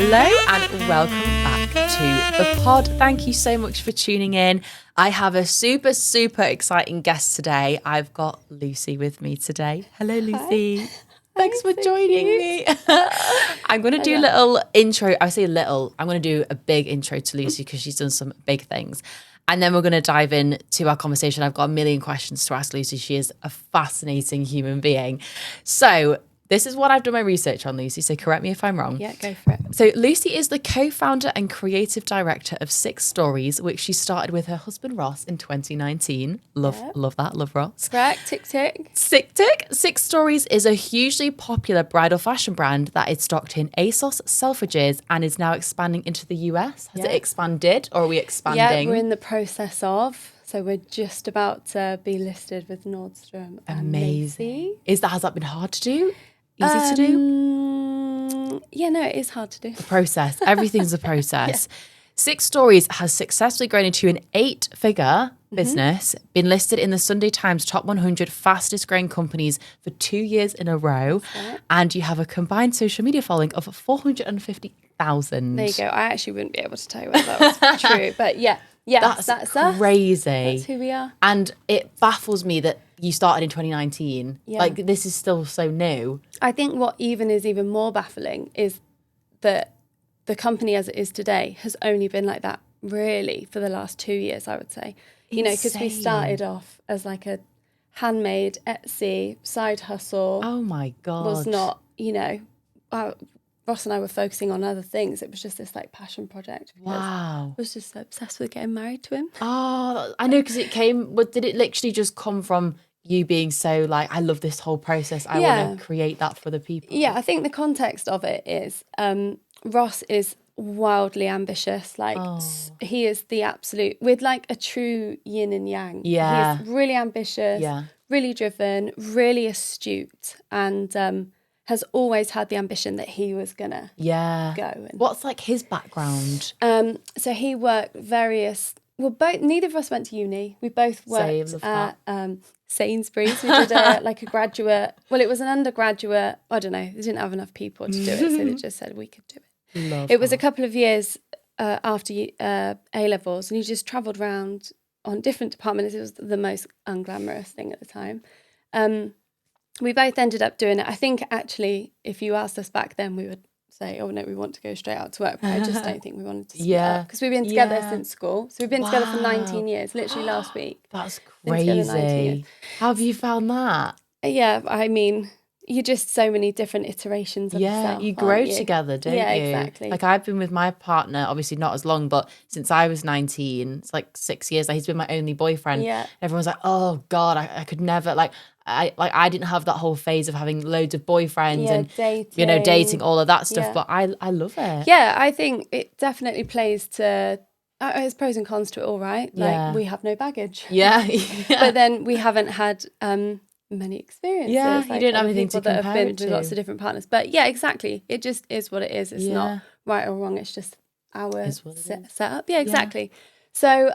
Hello and welcome back to the pod. Thank you so much for tuning in. I have a super exciting guest today. I've got Lucy with me today. Hello, Lucy. Hi. Thanks for joining me. I'm going to do a little intro. I say little. I'm going to do a big intro to Lucy because she's done some big things. And then we're going to dive into our conversation. I've got a million questions to ask Lucy. She is a fascinating human being. So this is what I've done my research on, Lucy. So correct me if I'm wrong. Yeah, go for it. So Lucy is the co-founder and creative director of Six Stories, which she started with her husband Ross in 2019. Love that. Love Ross. Correct. Tick, tick. Six Stories is a hugely popular bridal fashion brand that is stocked in ASOS, Selfridges, and is now expanding into the US. Has it expanded, or are we expanding? Yeah, we're in the process of. So we're just about to be listed with Nordstrom. Amazing. Has that been hard to do? Easy to do? Yeah, no, it is hard to do. The process. Everything's a process. Six Stories has successfully grown into an 8-figure business, been listed in the Sunday Times top 100 fastest growing companies for 2 years in a row. And you have a combined social media following of 450,000. There you go. I actually wouldn't be able to tell you whether that was true, but that's crazy. Us. That's who we are. And it baffles me that you started in 2019. Yeah. Like, this is still so new. I think what is even more baffling is that the company as it is today has only been like that really for the last 2 years, I would say. You know, because we started off as like a handmade Etsy side hustle. Oh my God. Was not, Ross and I were focusing on other things. It was just this like passion project. Wow. I was just so obsessed with getting married to him. Oh, I know, because did it literally just come from you being so like, I love this whole process. I want to create that for the people. Yeah, I think the context of it is Ross is wildly ambitious. Like he is the absolute, with like a true yin and yang. Yeah. He's really ambitious, really driven, really astute, and has always had the ambition that he was gonna go. And, what's like his background? So he worked neither of us went to uni. We both worked at Sainsbury's. We did a graduate. Well, it was an undergraduate. I don't know. They didn't have enough people to do it, so they just said we could do it. It was a couple of years after A-levels, and he just travelled around on different departments. It was the most unglamorous thing at the time. We both ended up doing it. I think actually, if you asked us back then, we would say, oh no, we want to go straight out to work. But I just don't think we wanted to split up, because we've been together since school. So we've been together for 19 years, literally last week. That's crazy. How have you found that? Yeah, I mean, you're just so many different iterations of yourself. You grow together, don't you? Yeah, exactly. Like, I've been with my partner, obviously not as long, but since I was 19, it's like 6 years. Like, he's been my only boyfriend. Yeah. Everyone's like, oh God, I could never, I didn't have that whole phase of having loads of boyfriends and dating, all of that stuff. But I love it. Yeah, I think it definitely plays to. There's pros and cons to it all, right? Like, we have no baggage. Yeah. But then we haven't had many experiences. Yeah, like you don't have anything to compare that have been it to. with lots of different partners. But yeah, exactly. It just is what it is. It's not right or wrong. It's just our set up. Yeah, exactly. So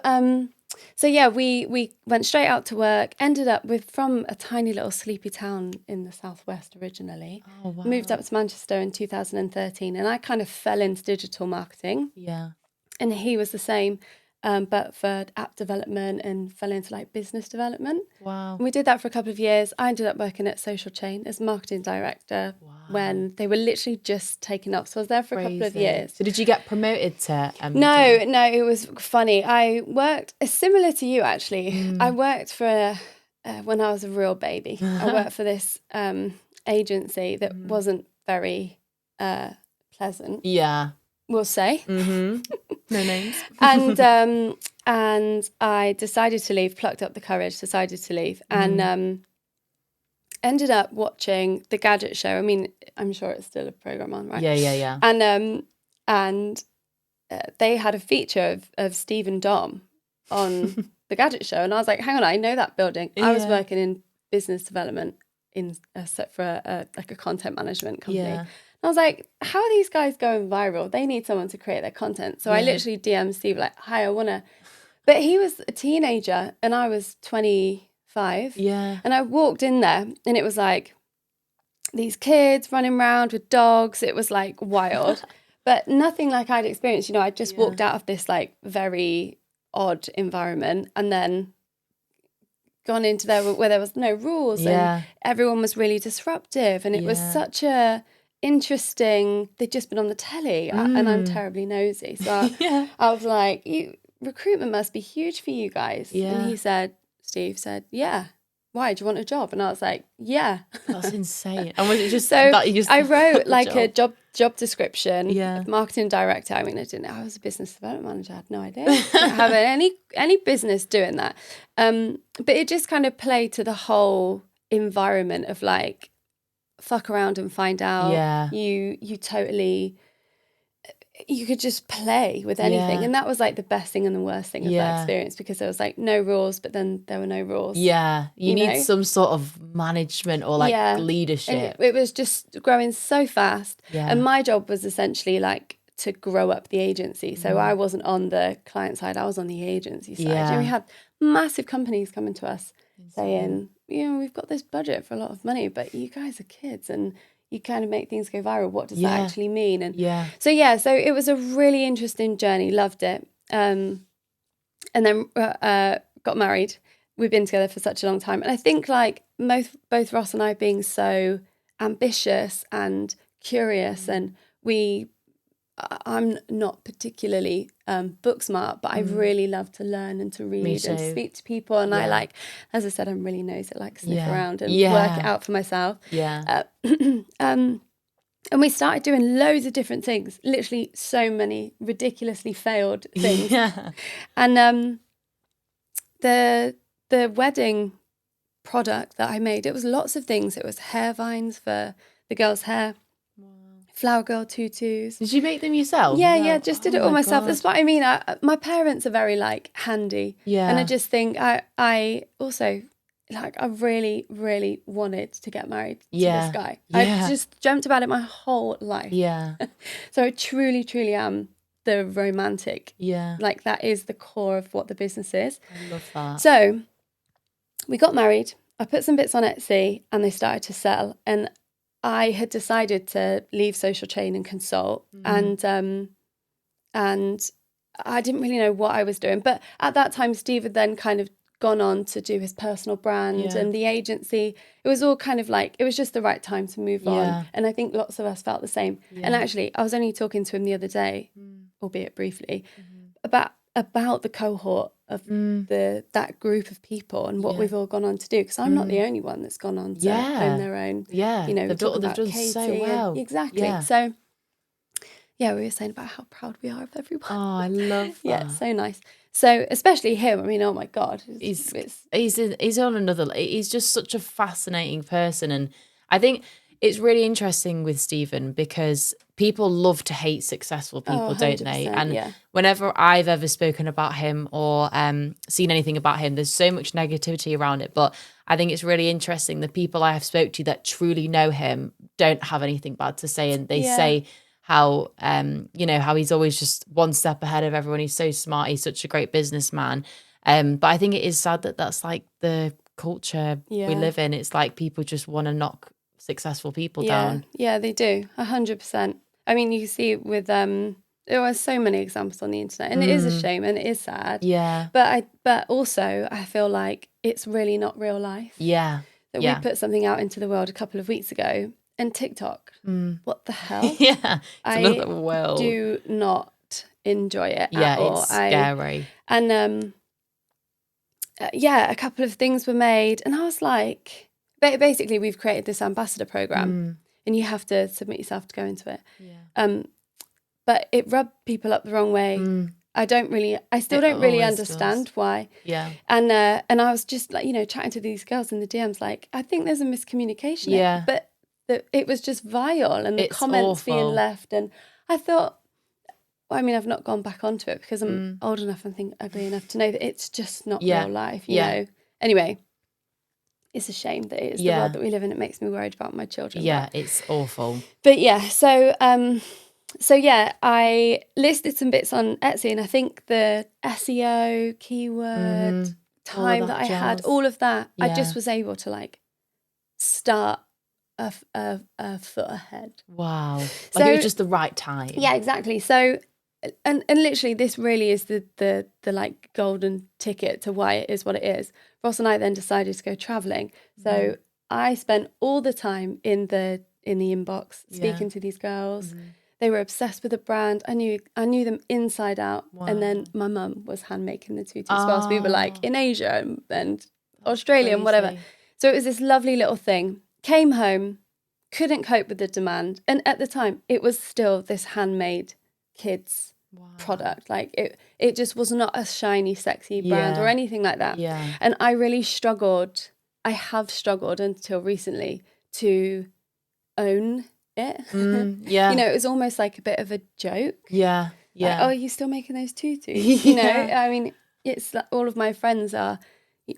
we went straight out to work, ended up from a tiny little sleepy town in the southwest originally. Oh, wow. Moved up to Manchester in 2013, and I kind of fell into digital marketing. Yeah. And he was the same, but for app development, and fell into like business development. Wow. And we did that for a couple of years. I ended up working at Social Chain as marketing director when they were literally just taking off. So I was there for a couple of years. So did you get promoted to MD? No, it was funny. I worked, similar to you actually. I worked for, when I was a real baby, I worked for this agency that wasn't very pleasant. Yeah. We'll say. No names. And I decided to leave, plucked up the courage, decided to leave, and ended up watching The Gadget Show. I mean, I'm sure it's still a program on, right? Yeah. And they had a feature of Steve and Dom on The Gadget Show, and I was like, hang on, I know that building. I was working in business development for a content management company. Yeah. I was like, how are these guys going viral? They need someone to create their content. So I literally DM'd Steve like, hi, I want to. But he was a teenager and I was 25. Yeah. And I walked in there and it was like these kids running around with dogs. It was like wild. But nothing like I'd experienced. You know, I just walked out of this like very odd environment and then gone into there where there was no rules and everyone was really disruptive, and it was such a interesting. They'd just been on the telly, and I'm terribly nosy, so I was like, recruitment must be huge for you guys. And Steve said, yeah. Why, do you want a job? And I was like, yeah. That's insane. And was it just so that you just I wrote like a job description, of marketing director. I mean, I was a business development manager. I had no idea. I didn't have any business doing that. But it just kind of played to the whole environment of like, fuck around and find out. Yeah. You totally, you could just play with anything. And that was like the best thing and the worst thing of that experience, because there was like no rules, but then there were no rules. Yeah. You need some sort of management or like leadership. It was just growing so fast. And my job was essentially like to grow up the agency. So I wasn't on the client side, I was on the agency side. And we had massive companies coming to us saying, you know, we've got this budget for a lot of money, but you guys are kids and you kind of make things go viral. What does that actually mean? And so it was a really interesting journey. Loved it. And then got married. We've been together for such a long time. And I think like both Ross and I being so ambitious and curious, and I'm not particularly book smart, but I really love to learn and to read and speak to people. And I like, as I said, I'm really nosy. I like sniff around and work it out for myself. And we started doing loads of different things, literally so many ridiculously failed things. And the wedding product that I made, it was lots of things. It was hair vines for the girls' hair. Flower girl tutus. Did you make them yourself? Yeah, just did it all myself. God. That's what I mean. My parents are very like handy. And I just think I also like, I really, really wanted to get married to this guy. I just dreamt about it my whole life. So I truly, truly am the romantic. Like that is the core of what the business is. I love that. So we got married. I put some bits on Etsy and they started to sell. And I had decided to leave Social Chain and consult, and I didn't really know what I was doing. But at that time, Steve had then kind of gone on to do his personal brand and the agency. It was all kind of like, it was just the right time to move on. And I think lots of us felt the same. And actually, I was only talking to him the other day, albeit briefly, about the cohort of that group of people and what we've all gone on to do, because I'm not the only one that's gone on to own their own. You know, they've done Katie so well. Exactly. So we were saying about how proud we are of everyone. Oh, I love that. Yeah, so nice. So especially him. I mean, oh my God, he's on another. He's just such a fascinating person, and I think it's really interesting with Stephen because people love to hate successful people, don't they? And whenever I've ever spoken about him or seen anything about him, there's so much negativity around it. But I think it's really interesting. The people I have spoke to that truly know him don't have anything bad to say. And they say how, how he's always just one step ahead of everyone. He's so smart. He's such a great businessman. But I think it is sad that that's like the culture we live in. It's like people just want to knock successful people down. Yeah, they do. 100%. I mean, you see with there are so many examples on the internet, and it is a shame and it is sad. But also I feel like it's really not real life. That we put something out into the world a couple of weeks ago, and TikTok. What the hell? It's another world. Do not enjoy it at all. It's scary. And a couple of things were made, and I was like, basically, we've created this ambassador program, and you have to submit yourself to go into it. But it rubbed people up the wrong way. I still don't really understand why. And I was just like, chatting to these girls in the DMs, like, I think there's a miscommunication. But it was just vile, and the comments awful. Being left. And I thought, I mean, I've not gone back onto it because I'm old enough and think ugly enough to know that it's just not real life, you know. Anyway, it's a shame that it is the world that we live in. It makes me worried about my children. It's awful. But so I listed some bits on Etsy, and I think the SEO, keyword, time that I had, all of that, I just was able to like start a foot ahead. Wow. So, Like it was just the right time. Yeah, exactly. So, and literally this really is the like golden ticket to why it is what it is. Ross and I then decided to go traveling. So I spent all the time in the inbox speaking to these girls. They were obsessed with the brand. I knew them inside out. Wow. And then my mum was hand making the tutus whilst we were like in Asia and Australia and whatever. So it was this lovely little thing. Came home, couldn't cope with the demand. And at the time, it was still this handmade kids product. Like it just was not a shiny, sexy brand or anything like that. Yeah. And I really struggled. I have struggled until recently to own it. Yeah. You know, it was almost like a bit of a joke. Yeah. Yeah. Like, oh, are you still making those tutus? You know, I mean, it's like all of my friends are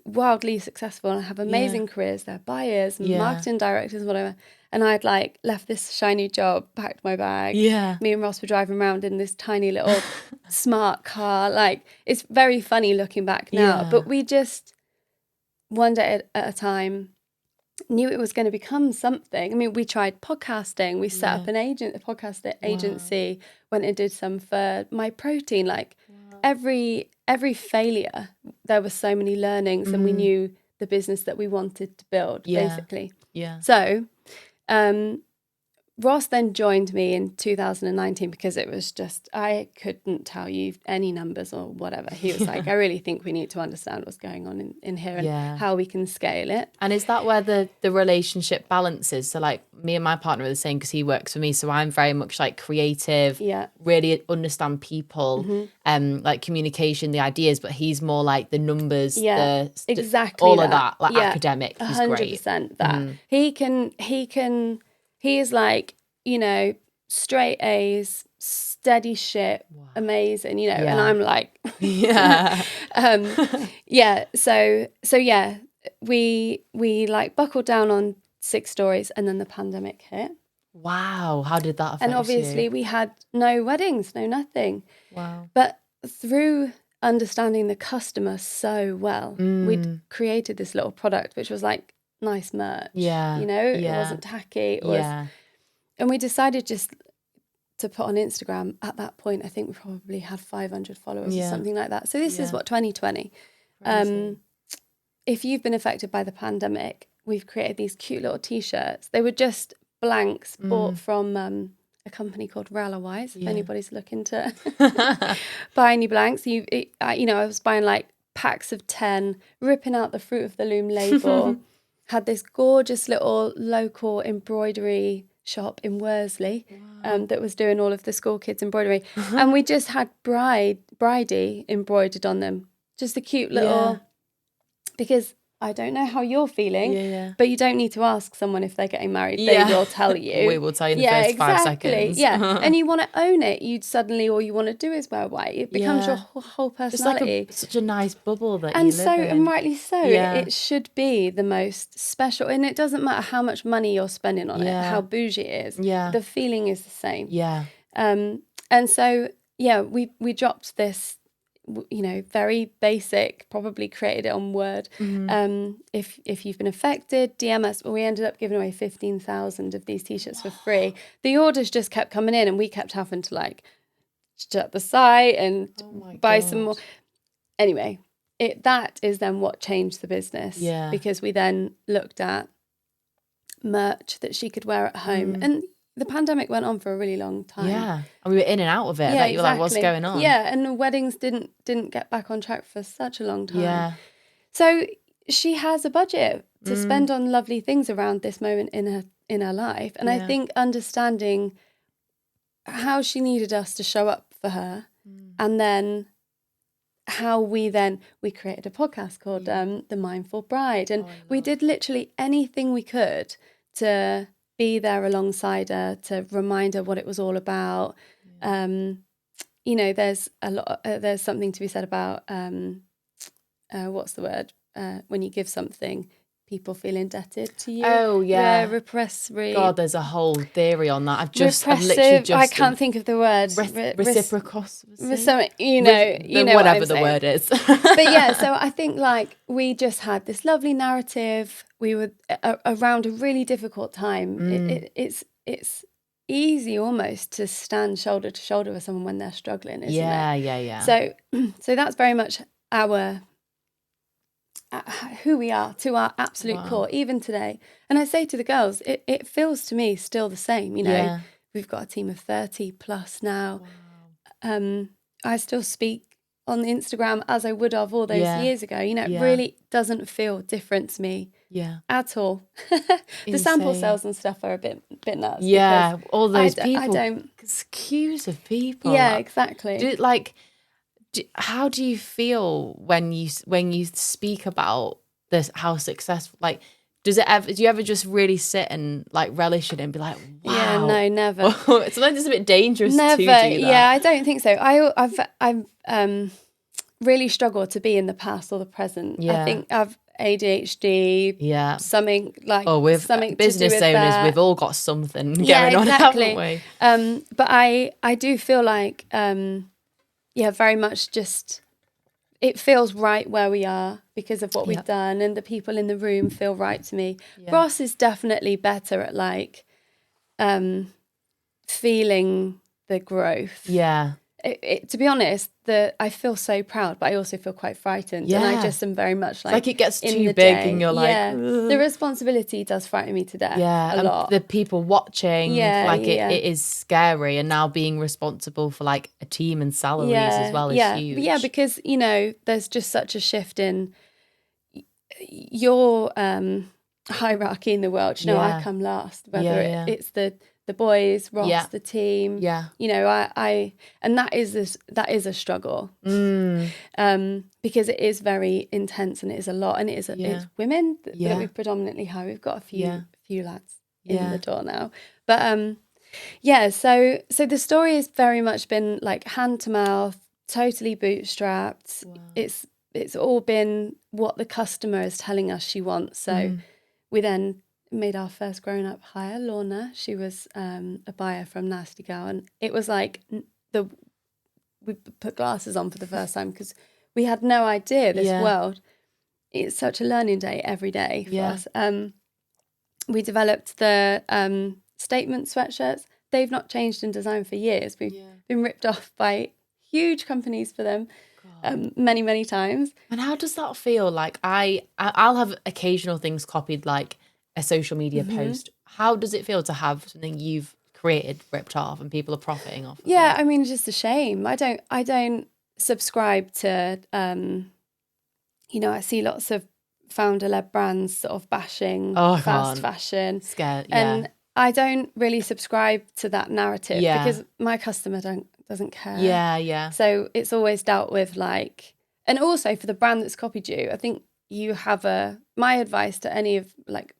wildly successful and have amazing careers. They're buyers, marketing directors, whatever. And I'd like left this shiny job, packed my bag. Yeah. Me and Ross were driving around in this tiny little smart car. Like, it's very funny looking back now. But we just, one day at a time, knew it was going to become something. I mean, we tried podcasting. We set up a podcast agency, went and did some for My Protein. Like every failure, there were so many learnings, and we knew the business that we wanted to build, basically. Yeah. So, Ross then joined me in 2019 because it was just, I couldn't tell you any numbers or whatever. He was like, I really think we need to understand what's going on in here and how we can scale it. And is that where the relationship balances? So like me and my partner are the same because he works for me. So I'm very much like creative, really understand people, like communication, the ideas, but he's more like the numbers, exactly all of that, like academic. He's 100% that. He is like, you know, straight A's, steady shit, amazing, you know, and I'm like, So we like buckled down on 6 stories, and then the pandemic hit. Wow. How did that affect you? And obviously we had no weddings, no nothing. Wow. But through understanding the customer so well, we'd created this little product, which was like nice merch. Yeah. You know, it wasn't tacky. It was, and we decided just to put on Instagram. At that point, I think we probably had 500 followers or something like that. So this is what, 2020. If you've been affected by the pandemic, we've created these cute little T-shirts. They were just blanks bought from a company called Ralawise. If anybody's looking to buy any blanks, I was buying like packs of 10, ripping out the Fruit of the Loom label. Had this gorgeous little local embroidery shop in Worsley that was doing all of the school kids' embroidery. And we just had bridey embroidered on them. Just a cute little, because I don't know how you're feeling, but you don't need to ask someone if they're getting married. They will tell you. We will tell you in the first 5 seconds. Yeah, and you want to own it. All you want to do is wear white. It becomes your whole personality. It's like such a nice bubble that and you live in. And rightly so. It should be the most special. And it doesn't matter how much money you're spending on it, how bougie it is. Yeah. The feeling is the same. Yeah. And so, we dropped this, you know, very basic, probably created it on Word. If you've been affected, DM us. Well, we ended up giving away 15,000 of these T-shirts for free. The orders just kept coming in, and we kept having to like shut the site and buy some more. Anyway, that is then what changed the business. Yeah. Because we then looked at merch that she could wear at home. And the pandemic went on for a really long time. Yeah. And we were in and out of it. Yeah, you were like, what's going on? Yeah, and the weddings didn't get back on track for such a long time. Yeah. So she has a budget to spend on lovely things around this moment in her life. And I think understanding how she needed us to show up for her, and then how we created a podcast called The Mindful Bride. And we did literally anything we could to be there alongside her, to remind her what it was all about. You know, there's there's something to be said about what's the word, when you give something, people feel indebted to you. Oh, yeah. Repressive. God, there's a whole theory on that. I've literally just... I can't think of the word. Reciprocity? You know whatever what the word is. But yeah, so I think like we just had this lovely narrative. We were around a really difficult time. It's easy almost to stand shoulder to shoulder with someone when they're struggling, isn't it? Yeah. So that's very much our who we are, to our absolute core, even today. And I say to the girls, it feels to me still the same. You know, we've got a team of 30 plus now. Wow. I still speak on the Instagram as I would have all those years ago. You know, it really doesn't feel different to me at all. The sample sales and stuff are a bit nuts. Yeah, all those people. I don't... Queues of people. Yeah, exactly. How do you feel when you speak about this, how successful, like, do you ever just really sit and like relish it and be like, wow? Yeah, no, never. Sometimes it's a bit dangerous to do that. Yeah, I don't think so. I've really struggled to be in the past or the present. I think I've ADHD. Yeah, something like something business to do with owners. that. We've all got something going on, haven't we? But I do feel like very much just it feels right where we are because of what we've done, and the people in the room feel right to me. Ross is definitely better at like feeling the growth. Yeah. To be honest, I feel so proud, but I also feel quite frightened. Yeah. And I just am very much like it gets too big and you're like... the responsibility does frighten me to death a lot. The people watching, it is scary. And now being responsible for like a team and salaries as well is huge. Yeah, because, you know, there's just such a shift in your hierarchy in the world. You know, I come last, whether it's the boys, Ross, the team. Yeah. You know, I and that is a struggle. Because it is very intense and it is a lot, and it's women that we predominantly have. We've got a few lads in the door now. But so the story has very much been like hand to mouth, totally bootstrapped. Wow. It's all been what the customer is telling us she wants. So we then made our first grown-up hire, Lorna. She was a buyer from Nasty Gal, and it was like we put glasses on for the first time because we had no idea this world. It's such a learning day every day for us. We developed the statement sweatshirts. They've not changed in design for years. We've been ripped off by huge companies for them many, many times. And how does that feel? Like I'll have occasional things copied, like a social media post. How does it feel to have something you've created ripped off and people are profiting off of it? I mean, it's just a shame. I don't subscribe to I see lots of founder-led brands sort of bashing fast fashion. Scared, and I don't really subscribe to that narrative because my customer doesn't care. Yeah. So it's always dealt with like, and also for the brand that's copied you, I think you have my advice to any of like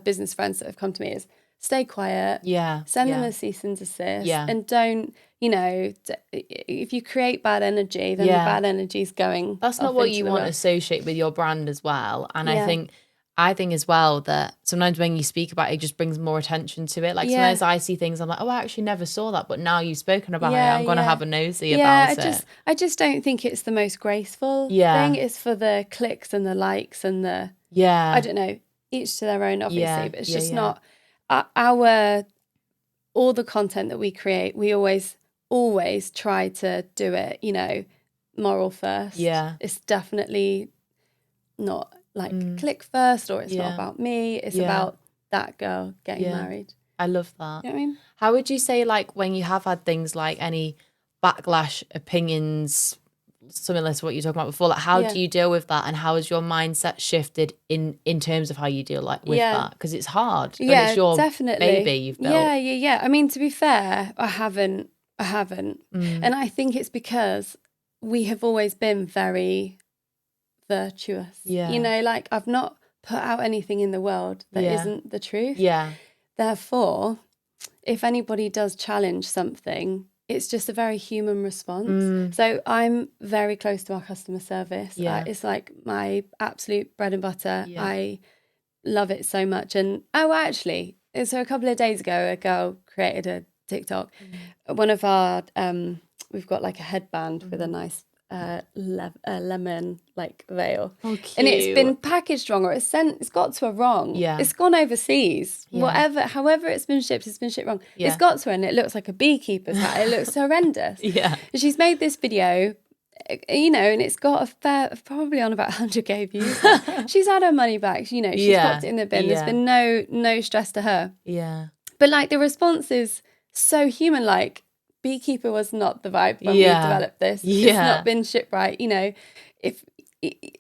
business friends that have come to me is stay quiet. Send them a cease and desist. And don't, if you create bad energy, then the bad energy is going. That's not what you want to associate with your brand as well. And I think as well that sometimes when you speak about it, it just brings more attention to it. Like sometimes I see things, I'm like, oh, I actually never saw that, but now you've spoken about it, I'm going to have a nosy about it. I just don't think it's the most graceful thing. It's for the clicks and the likes and the I don't know, each to their own, obviously, but it's just not all the content that we create. We always try to do it, moral first. It's definitely not like click first, or it's not about me. It's about that girl getting married. I love that. You know what I mean? How would you say, like, when you have had things like any backlash, opinions, similar to what you were talking about before, like how do you deal with that, and how has your mindset shifted in terms of how you deal with that? Because it's hard. It's your definitely baby you've built. I mean, to be fair, I haven't and I think it's because we have always been very virtuous. Like I've not put out anything in the world that isn't the truth. Therefore, if anybody does challenge something, it's just a very human response. So I'm very close to our customer service. Yeah. It's like my absolute bread and butter. Yeah. I love it so much. And actually, so a couple of days ago, a girl created a TikTok. One of our, we've got like a headband with a nice lemon like veil. Oh, cute. And it's been packaged wrong, or it's got to her wrong. Yeah. It's gone overseas. Yeah. However it's been shipped wrong. Yeah. It's got to her and it looks like a beekeeper's hat. It looks horrendous. Yeah. And she's made this video, you know, and it's got probably on about 100k views. She's had her money back, you know, she's popped it in the bin. There's been no stress to her. Yeah. But like the response is so human, like beekeeper was not the vibe when we developed this. It's not been shipped right, you know.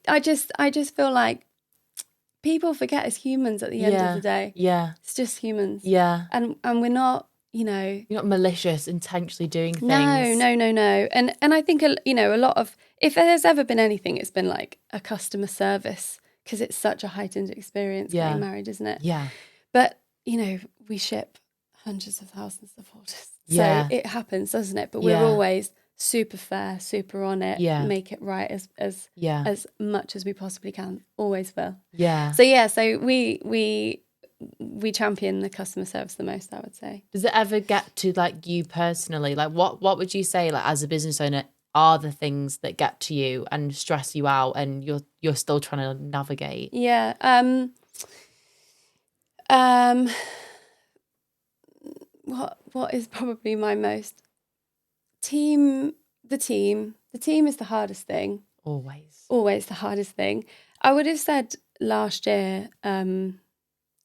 I just feel like people forget as humans at the end of the day. Yeah. It's just humans. Yeah. And we're not, you know, you're not malicious, intentionally doing things. No. And I think, you know, a lot of, if there's ever been anything, it's been like a customer service, because it's such a heightened experience getting married, isn't it? Yeah. But, you know, we ship hundreds of thousands of orders. So it happens, doesn't it? But we're always super fair, super on it, make it right as much as we possibly can. Always will. Yeah. So we champion the customer service the most, I would say. Does it ever get to like you personally? Like what would you say, like as a business owner, are the things that get to you and stress you out and you're still trying to navigate? Yeah. What is probably my most the team is the hardest thing. Always the hardest thing. I would have said last year,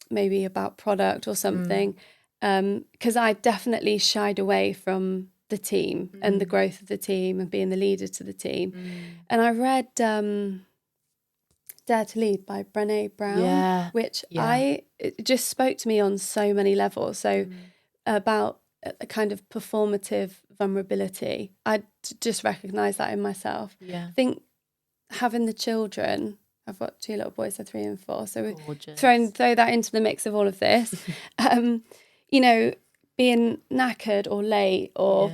maybe about product or something, because I definitely shied away from the team and the growth of the team and being the leader to the team. And I read Dare to Lead by Brené Brown, which it just spoke to me on so many levels. So about a kind of performative vulnerability. I just recognise that in myself. I think having the children, I've got 2 little boys, they're 3 and 4, so throw that into the mix of all of this. You know, being knackered or late or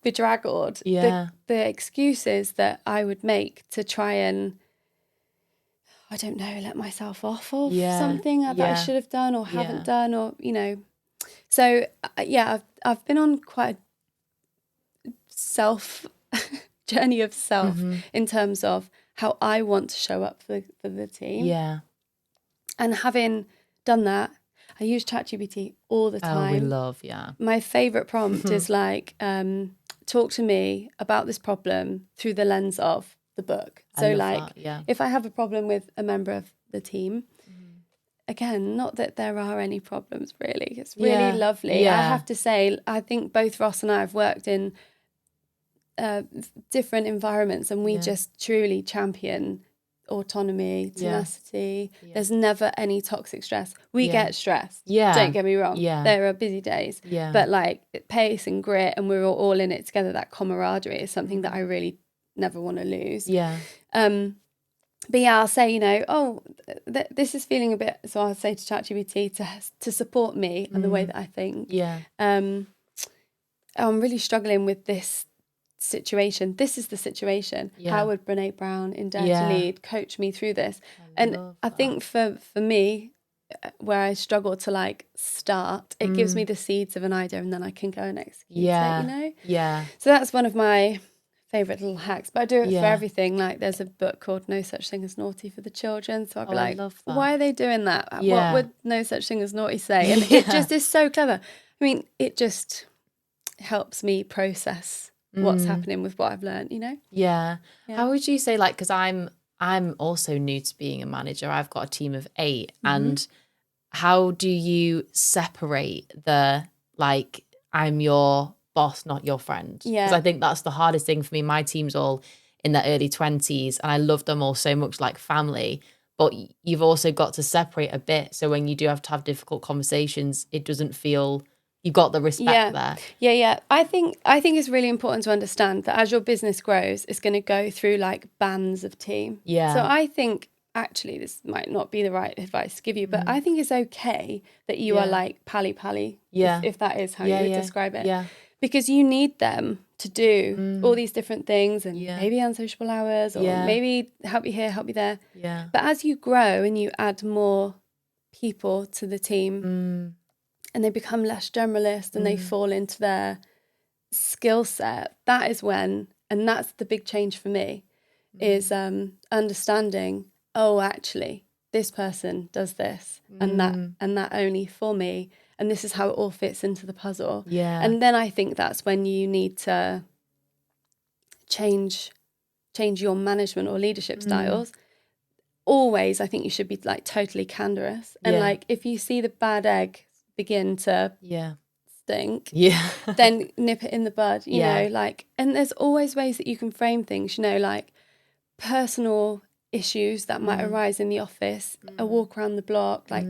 bedraggled, the excuses that I would make to try and, I don't know, let myself off of something that I should have done or haven't done, or, you know. So I've been on quite a journey of self in terms of how I want to show up for the team. Yeah. And having done that, I use ChatGPT all the time. Oh, we love, My favourite prompt is like, talk to me about this problem through the lens of the book. So like, if I have a problem with a member of the team, again, not that there are any problems really. It's really lovely. I have to say, I think both Ross and I have worked in different environments, and we just truly champion autonomy, tenacity. There's never any toxic stress. We get stressed. Don't get me wrong. There are busy days. But like pace and grit, and we're all in it together. That camaraderie is something that I really never want to lose. But I'll say, you know, this is feeling a bit, so I'll say to ChatGPT to support me and the way that I think. I'm really struggling with this situation. This is the situation. How would Brené Brown in Dare to Lead coach me through this? I think for me, where I struggle to like start, it gives me the seeds of an idea, and then I can go and execute it, you know? So that's one of my favourite little hacks, but I do it for everything. Like there's a book called No Such Thing as Naughty for the children, so I'll be like, why are they doing that? What would No Such Thing as Naughty say? And it just is so clever. I mean, it just helps me process what's happening with what I've learned, you know? How would you say, like, because I'm also new to being a manager, I've got a team of 8, and how do you separate the, like, I'm your boss, not your friend? Because I think that's the hardest thing for me. My team's all in their early 20s, and I love them all so much, like family, but you've also got to separate a bit, so when you do have to have difficult conversations, it doesn't feel you've got the respect there. I think it's really important to understand that as your business grows, it's going to go through like bands of team. So I think, actually, this might not be the right advice to give you, but I think it's okay that you are like pally, if that is how you would describe it. because you need them to do all these different things and maybe unsociable hours or maybe help you here, help you there. Yeah. But as you grow and you add more people to the team and they become less generalist and they fall into their skill set, that is when, and that's the big change for me, is understanding, oh, actually, this person does this and that only for me. And this is how it all fits into the puzzle. Yeah. And then I think that's when you need to change your management or leadership styles. Always, I think you should be like totally candorous. And like, if you see the bad egg begin to stink, then nip it in the bud, you know, like, and there's always ways that you can frame things, you know, like personal issues that might arise in the office, a walk around the block, like,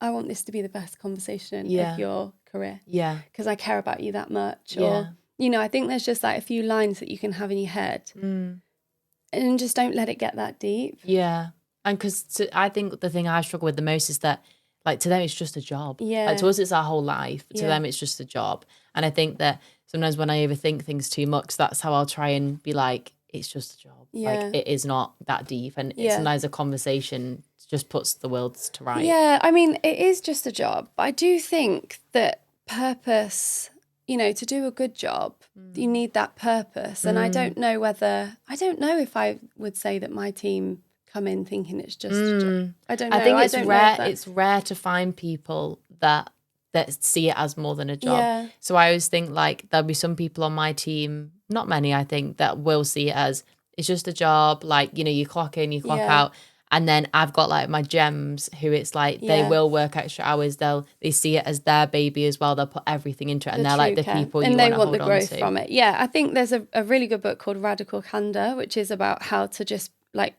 I want this to be the best conversation of your career. Yeah. Because I care about you that much. Or, you know, I think there's just like a few lines that you can have in your head and just don't let it get that deep. Yeah. And because I think the thing I struggle with the most is that, like, to them, it's just a job. Yeah. Like, to us, it's our whole life. To them, it's just a job. And I think that sometimes when I overthink things too much, that's how I'll try and be like, it's just a job. Like, it is not that deep. And sometimes a conversation just puts the worlds to right. Yeah, I mean, it is just a job. But I do think that purpose, you know, to do a good job, you need that purpose. And I don't know if I would say that my team come in thinking it's just a job. I don't know. I think it's rare. It's rare to find people that see it as more than a job. Yeah. So I always think like there'll be some people on my team, not many, I think, that will see it as it's just a job. Like, you know, you clock in, you clock out. And then I've got like my gems who it's like they will work extra hours. They see it as their baby as well. They'll put everything into it, and they're like the people you want to hold on to. And they want the growth from it. Yeah, I think there's a really good book called Radical Candor, which is about how to just like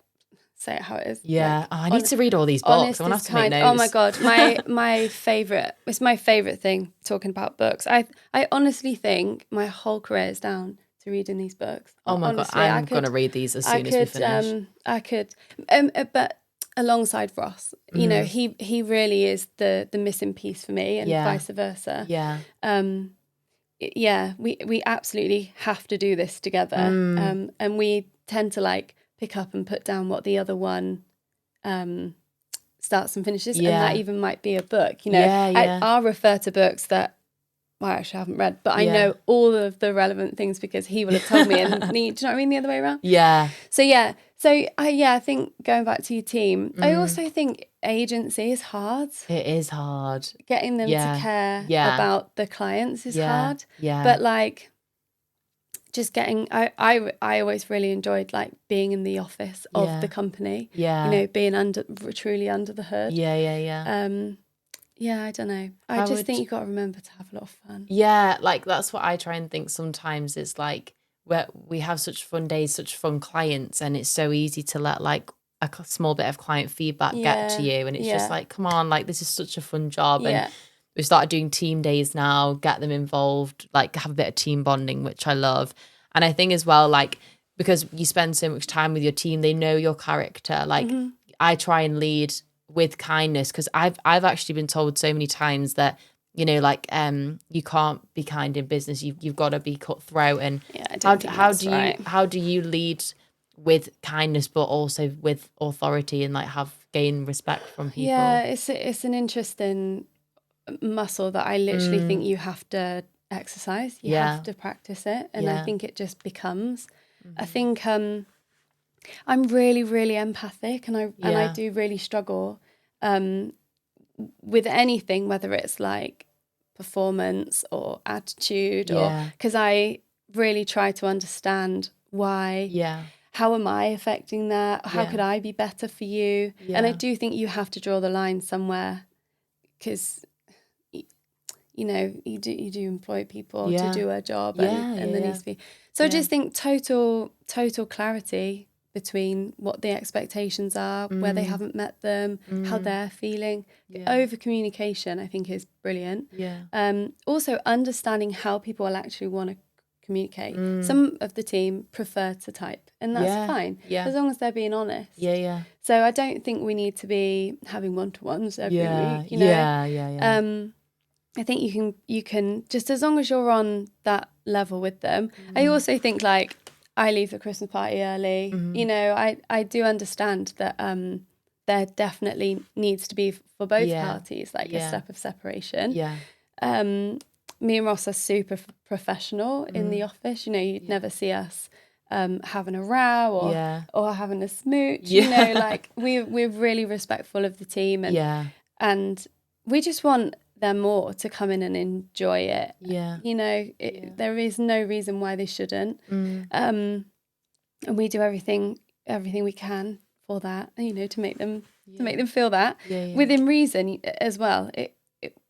say it how it is. Yeah, like, I need to read all these books. I want to make notes. Oh my god, my favorite. It's my favorite thing talking about books. I honestly think my whole career is down to reading these books. Oh my god, I'm going to read these as soon as we finish. I could, but alongside Ross, you know, he really is the missing piece for me, and vice versa. Yeah. We absolutely have to do this together, and we tend to like pick up and put down what the other one starts and finishes, and that even might be a book. You know, I'll refer to books that I actually haven't read, but I know all of the relevant things because he will have told me. And do you know what I mean? The other way around. Yeah. So I think going back to your team, I also think agency is hard. It is hard. Getting them to care about the clients is hard. Yeah. But like, just getting, I always really enjoyed like being in the office of the company. Yeah. You know, being truly under the hood. Yeah, I don't know. I just think you've got to remember to have a lot of fun. Yeah, like that's what I try and think sometimes. It's like we have such fun days, such fun clients, and it's so easy to let like a small bit of client feedback get to you. And it's just like, come on, like this is such a fun job. And we've started doing team days now, get them involved, like have a bit of team bonding, which I love. And I think as well, like, because you spend so much time with your team, they know your character. Like I try and lead with kindness, because I've actually been told so many times that, you know, like you can't be kind in business, you've got to be cutthroat. And how do you lead with kindness but also with authority and like gain respect from people? Yeah, it's an interesting muscle that I literally think you have to exercise. You have to practice it, and I think it just becomes. I think I'm really, really empathic, and I do really struggle with anything, whether it's like performance or attitude, or because I really try to understand why. Yeah. How am I affecting that? How could I be better for you? Yeah. And I do think you have to draw the line somewhere, because you know you do employ people to do a job, and there needs to be. So I just think total clarity between what the expectations are, where they haven't met them, how they're feeling. Over communication, I think, is brilliant. Also understanding how people will actually want to communicate. Some of the team prefer to type, and that's fine, as long as they're being honest. So I don't think we need to be having one-to-ones every week, you know. I think you can just, as long as you're on that level with them. I also think like I leave the Christmas party early. You know, I do understand that there definitely needs to be for both parties like a step of separation. Me and Ross are super professional in the office. You know, you'd never see us having a row or having a smooch. You know, like we're really respectful of the team, and we just want them all to come in and enjoy it. You know, there is no reason why they shouldn't. And we do everything we can for that. You know, to make them feel that within reason as well.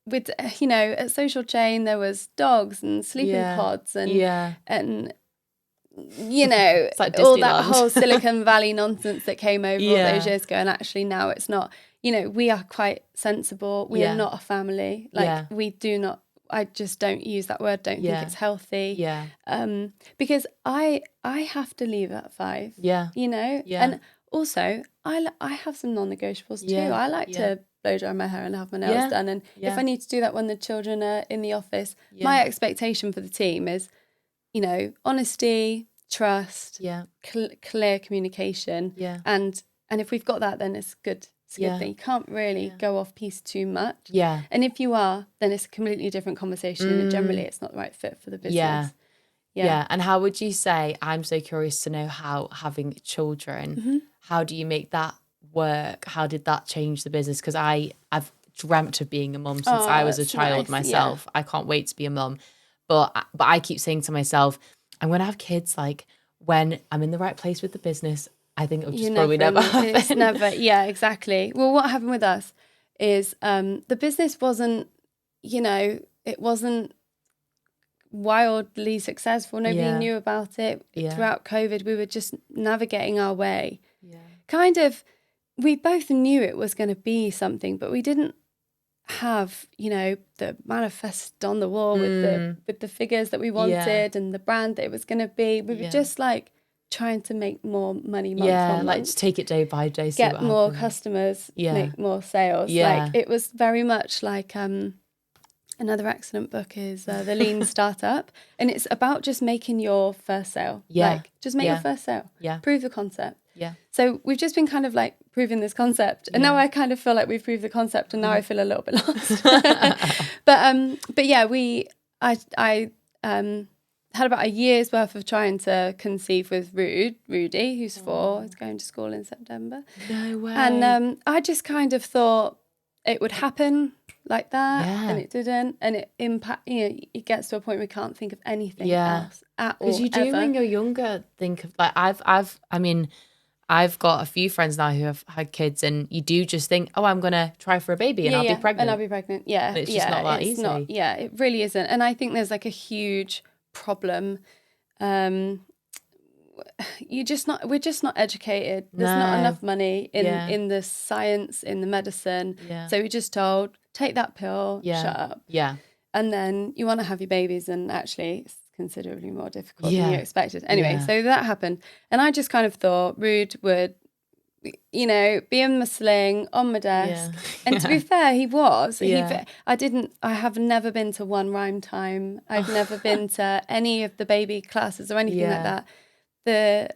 With you know, at Social Chain there was dogs and sleeping pods and you know, it's like all that whole Silicon Valley nonsense that came over all those years ago, and actually now it's not. You know, we are quite sensible. We are not a family. Like we do not. I just don't use that word. Don't think it's healthy. Because I have to leave at 5. You know. And also I have some non-negotiables too. I like to blow dry my hair and have my nails done. And if I need to do that when the children are in the office, my expectation for the team is, you know, honesty, trust, clear communication, and if we've got that, then it's good. It's a good thing. You can't really go off piece too much. And if you are, then it's a completely different conversation, and generally it's not the right fit for the business. And how would you say? I'm so curious to know how having children. How do you make that work? How did that change the business? Because I've dreamt of being a mum since I was a child myself. I can't wait to be a mum. But I keep saying to myself, I'm going to have kids like when I'm in the right place with the business. I think it'll just probably never happen. It's never, exactly. Well, what happened with us is the business wasn't, you know, it wasn't wildly successful. Nobody knew about it. Throughout COVID, we were just navigating our way. Kind of, we both knew it was going to be something, but we didn't have, you know, the manifest on the wall with the figures that we wanted and the brand that it was going to be. We were just like trying to make more money month on month. Like just take it day by day, see get more customers, make more sales. Like it was very much like another excellent book is The Lean Startup, and it's about just making your first sale. Like just make your first sale. Prove the concept. So we've just been kind of like proving this concept, and now I kind of feel like we've proved the concept, and now I feel a little bit lost. But yeah, I had about a year's worth of trying to conceive with Rudy, who's 4, is going to school in September. No way. And I just kind of thought it would happen like that, and it didn't, and it it gets to a point where we can't think of anything else at all. Because you do when you're younger think of like I've got a few friends now who have had kids, and you do just think, oh, I'm gonna try for a baby and I'll be pregnant. And I'll be pregnant. But it's just not that easy. It really isn't. And I think there's like a huge problem. We're just not educated. There's not enough money in the science, in the medicine. So we're just told, take that pill, shut up. And then you want to have your babies, and actually it's considerably more difficult than you expected. Anyway, so that happened. And I just kind of thought Rude would, you know, be in my sling on my desk. And to be fair, he was. I have never been to one rhyme time. I've never been to any of the baby classes or anything like that.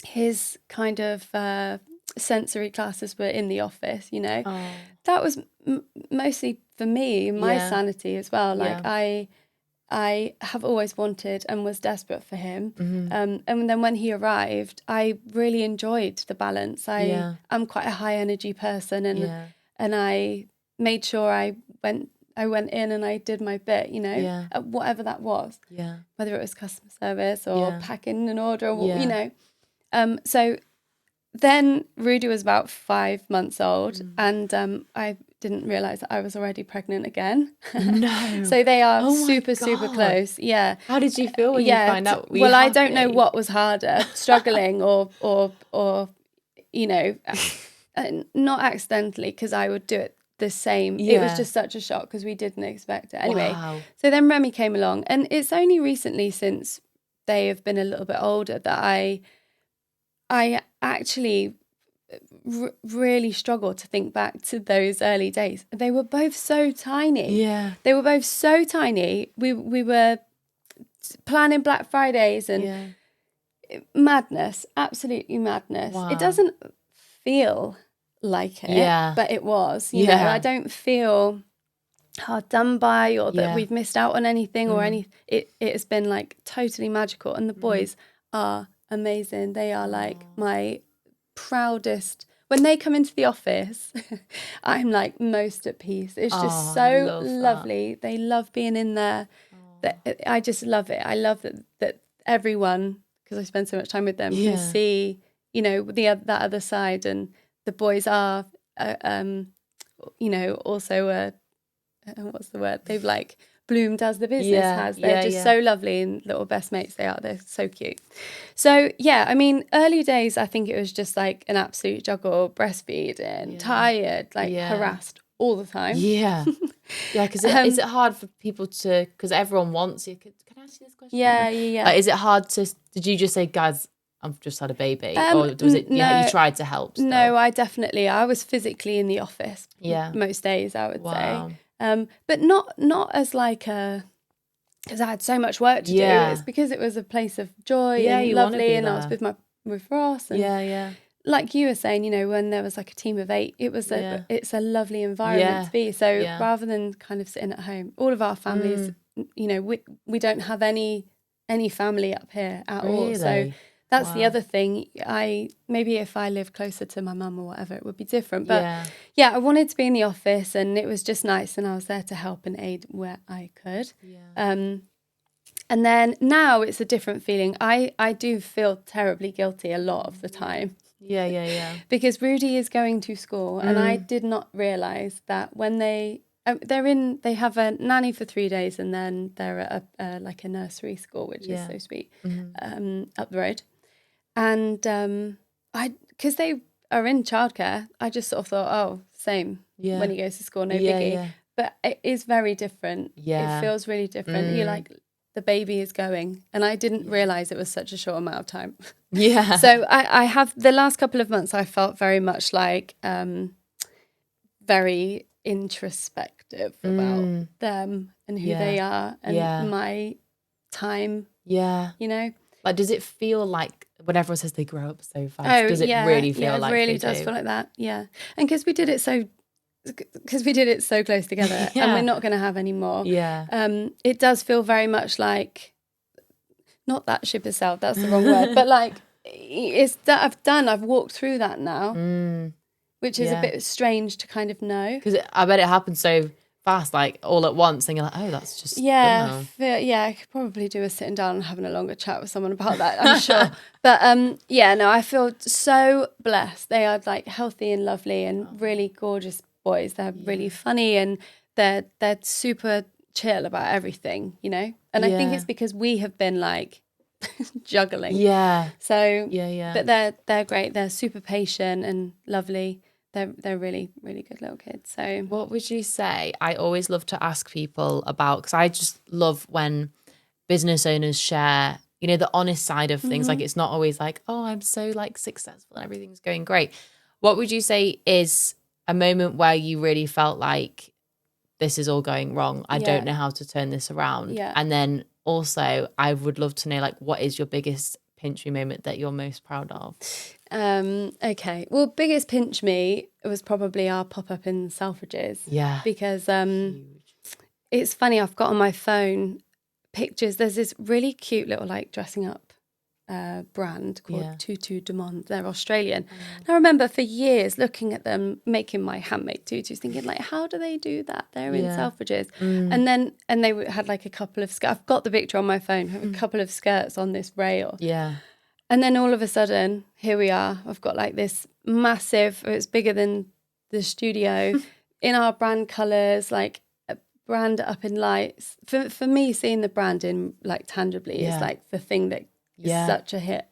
His kind of sensory classes were in the office, you know. That was mostly for me, my sanity as well. Like I have always wanted and was desperate for him. And then when he arrived, I really enjoyed the balance. I'm quite a high energy person, and I made sure I went in and I did my bit, you know, at whatever that was. Whether it was customer service or packing an order or, you know. So then Rudy was about 5 months old, and I didn't realise that I was already pregnant again. No. So they are super close. How did you feel when you find out? Well, I don't know what was harder, struggling or you know, not accidentally, because I would do it the same. It was just such a shock because we didn't expect it. Anyway, so then Remy came along, and it's only recently, since they have been a little bit older, that I actually really struggle to think back to those early days. They were both so tiny. Yeah. They were both so tiny. We were planning Black Fridays and madness, absolutely madness. Wow. It doesn't feel like it, but it was, you know, I don't feel hard done by or that we've missed out on anything or any, it has been like totally magical. And the boys are amazing. They are like my proudest. When they come into the office, I'm like most at peace. It's just so lovely. They love being in there. I just love it. I love that everyone, because I spend so much time with them, can see, you know, that other side. And the boys are, you know, also what's the word? They've like bloomed as the business has. They're just so lovely and little best mates they are. They're so cute. So yeah, I mean, early days, I think it was just like an absolute juggle, breastfeeding, tired, like harassed all the time. Yeah. Yeah, because is it hard for people to, because everyone wants you. Can I ask you this question? Yeah. Is it hard to, did you just say, guys, I've just had a baby? Or was it, no, you tried to help still? No, I was physically in the office most days, I would say. But not as like because I had so much work to do. It's because it was a place of joy and lovely, and I was with Ross. And like you were saying, you know, when there was like a team of 8, it was it's a lovely environment to be. So rather than kind of sitting at home, all of our families, you know, we don't have any family up here at all. So that's the other thing. Maybe if I lived closer to my mum or whatever, it would be different. But I wanted to be in the office, and it was just nice, and I was there to help and aid where I could. And then now it's a different feeling. I do feel terribly guilty a lot of the time. Because Rudy is going to school, and I did not realise that when they have a nanny for 3 days, and then they're at like a nursery school, which is so sweet, up the road. And because they are in childcare, I just sort of thought, oh, same when he goes to school, no biggie. But it is very different. It feels really different. You're like, the baby is going, and I didn't realise it was such a short amount of time. So I have, the last couple of months, I felt very much like very introspective about them and who they are and my time. You know, like, does it feel like when everyone says they grow up so fast? Does it really feel like it really does feel like that? Yeah, and because we did it so close together, and we're not going to have any more. It does feel very much like, not that ship has sailed, that's the wrong word, but like it's that I've walked through that now, which is a bit strange to kind of know, because I bet it happens so fast, like all at once, and you're like, oh, that's just I could probably do a sitting down and having a longer chat with someone about that, I'm sure. But no, I feel so blessed. They are like healthy and lovely and really gorgeous boys. They're really funny, and they're super chill about everything, you know. And I think it's because we have been like juggling. So but they're great. They're super patient and lovely. They're really, really good little kids. So what would you say? I always love to ask people about, because I just love when business owners share, you know, the honest side of things. Like, it's not always like, oh, I'm so like successful and everything's going great. What would you say is a moment where you really felt like this is all going wrong? I don't know how to turn this around. And then also, I would love to know, like, what is your biggest pinch me moment that you're most proud of? Okay. Well, biggest pinch me was probably our pop-up in Selfridges. Because it's funny, I've got on my phone pictures. There's this really cute little like dressing up brand called Tutu de Monde. They're Australian. And I remember for years looking at them making my handmade tutus, thinking like, how do they do that? They're in Selfridges. And they had like a couple of skirts. I've got the picture on my phone. Have a couple of skirts on this rail. And then all of a sudden, here we are. I've got like this massive, it's bigger than the studio, in our brand colours, like a brand up in lights. For me, seeing the brand in like tangibly is like the thing that is such a hit.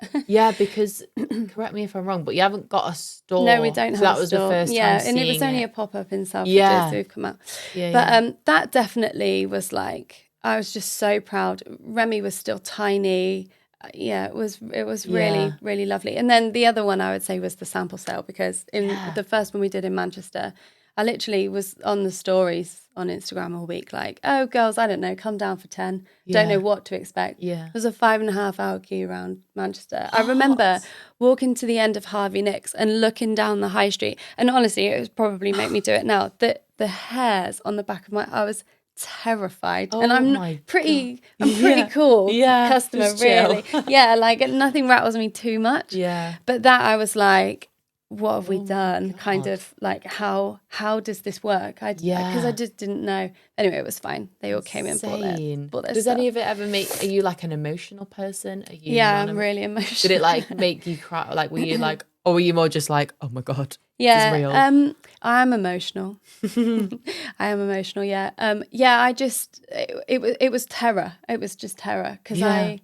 Because, correct me if I'm wrong, but you haven't got a store. No, we don't have a store. So that was the first time and it was only a pop-up in Selfridges, so we've come out. But that definitely was like, I was just so proud. Remy was still tiny. it was really, really lovely. And then the other one I would say was the sample sale, because in the first one we did in Manchester, I literally was on the stories on Instagram all week, like, oh, girls, I don't know, come down for 10. Don't know what to expect. Yeah. It was a 5.5 hour queue around Manchester. I remember walking to the end of Harvey Nicks and looking down the high street. And honestly, it would probably make me do it now. The hairs on the back of I was terrified. And I'm pretty cool customer, really. Yeah, like nothing rattles me too much. Yeah. But that I was like, what have we done? Kind of like, how does this work? Because I just didn't know. Anyway, it was fine. They all came in, bought their Does stuff. any of it ever are you like an emotional person? Are you I'm really emotional. Did it like make you cry? Like, were you like, or were you more just like, oh my God, yeah, this is real? I am emotional. I am emotional. Yeah. I just, it was terror. It was just terror. Because I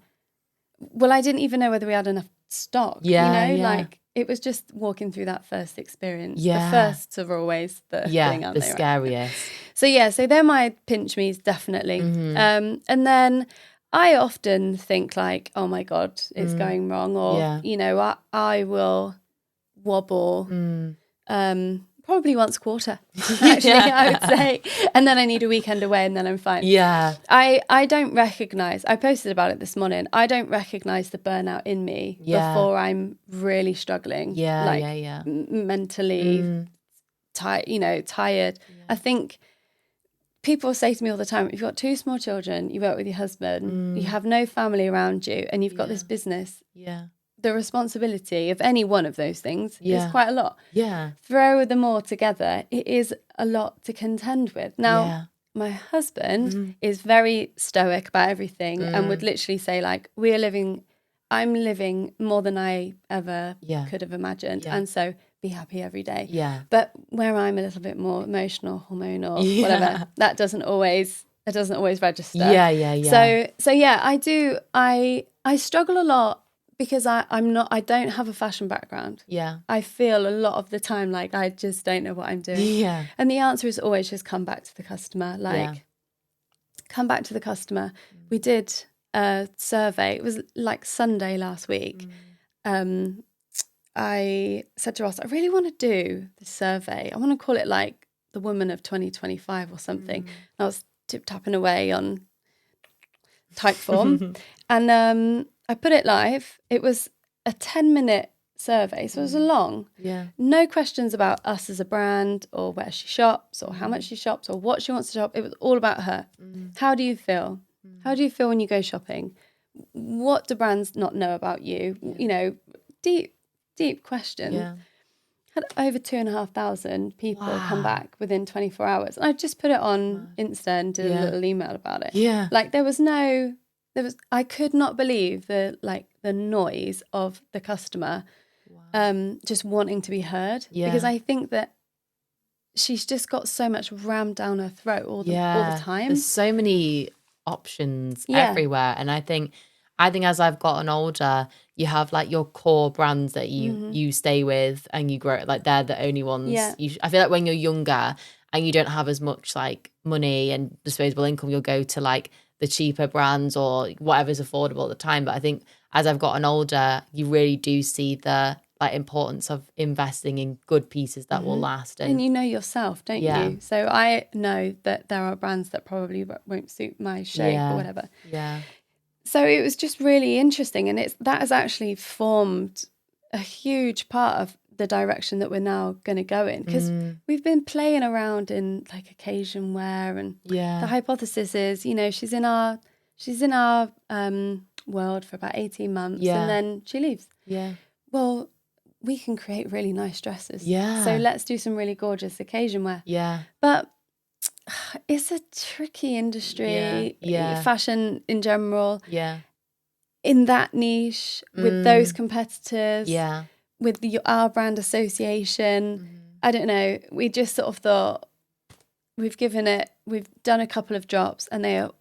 didn't even know whether we had enough stock. Like, it was just walking through that first experience. The firsts are always the thing, aren't the they? scariest. Right? So they're my pinch me's, definitely. And then I often think like, oh my God, it's going wrong. Or, I will wobble probably once a quarter, actually, I would say. And then I need a weekend away and then I'm fine. Yeah. I don't recognise, I posted about it this morning, I don't recognise the burnout in me before I'm really struggling. Mentally tired. I think people say to me all the time, if you've got 2 small children, you work with your husband, you have no family around you, and you've got this business. Yeah. The responsibility of any one of those things is quite a lot. Yeah. Throw them all together, it is a lot to contend with. Now, my husband is very stoic about everything and would literally say, like, I'm living more than I ever could have imagined. Yeah. And so be happy every day. Yeah. But where I'm a little bit more emotional, hormonal, whatever, that doesn't always register. Yeah. So yeah, I do. I struggle a lot because I don't have a fashion background. Yeah. I feel a lot of the time like I just don't know what I'm doing. Yeah. And the answer is always just come back to the customer. Come back to the customer. We did a survey. It was like Sunday last week. I said to Ross, I really want to do this survey. I want to call it like the Woman of 2025 or something. And I was tip-tapping away on Typeform. And I put it live. It was a 10-minute survey, so it was long. Yeah. No questions about us as a brand or where she shops or how much she shops or what she wants to shop. It was all about her. How do you feel? How do you feel when you go shopping? What do brands not know about you? Deep questions. Yeah. Had over 2,500 people come back within 24 hours. And I just put it on Insta and did a little email about it. Yeah. Like I could not believe the noise of the customer just wanting to be heard. Yeah. Because I think that she's just got so much rammed down her throat all the time. There's so many options everywhere. And I think as I've gotten older, you have like your core brands that you stay with and you grow, like they're the only ones. Yeah. I feel like when you're younger and you don't have as much like money and disposable income, you'll go to like the cheaper brands or whatever's affordable at the time. But I think as I've gotten older, you really do see the like importance of investing in good pieces that will last. And you know yourself, don't you? So I know that there are brands that probably won't suit my shape or whatever. Yeah. So it was just really interesting. And that has actually formed a huge part of the direction that we're now going to go in, because we've been playing around in like occasion wear, and the hypothesis is, she's in our world for about 18 months and then she leaves. Yeah. Well, we can create really nice dresses. Yeah. So let's do some really gorgeous occasion wear. Yeah. But it's a tricky industry. Yeah. Fashion in general. Yeah. In that niche with those competitors. Yeah. With our brand association, I don't know. We just sort of thought we've done a couple of drops, and it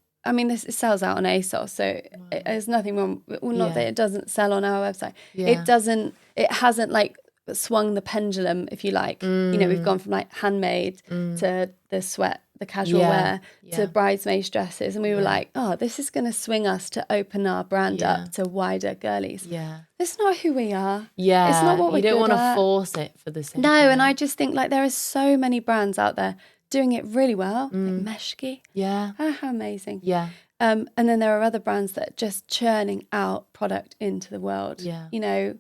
sells out on ASOS, so there's nothing wrong. Well, not that it doesn't sell on our website. Yeah. It hasn't like swung the pendulum, if you like. We've gone from like handmade to the the casual wear to bridesmaids dresses, and we were like, oh, this is going to swing us to open our brand up to wider girlies. It's not who we are. It's not what we're good at. You don't want to force it for the sake of it. And I just think like there are so many brands out there doing it really well, like Meshki. How amazing. And then there are other brands that are just churning out product into the world. You know,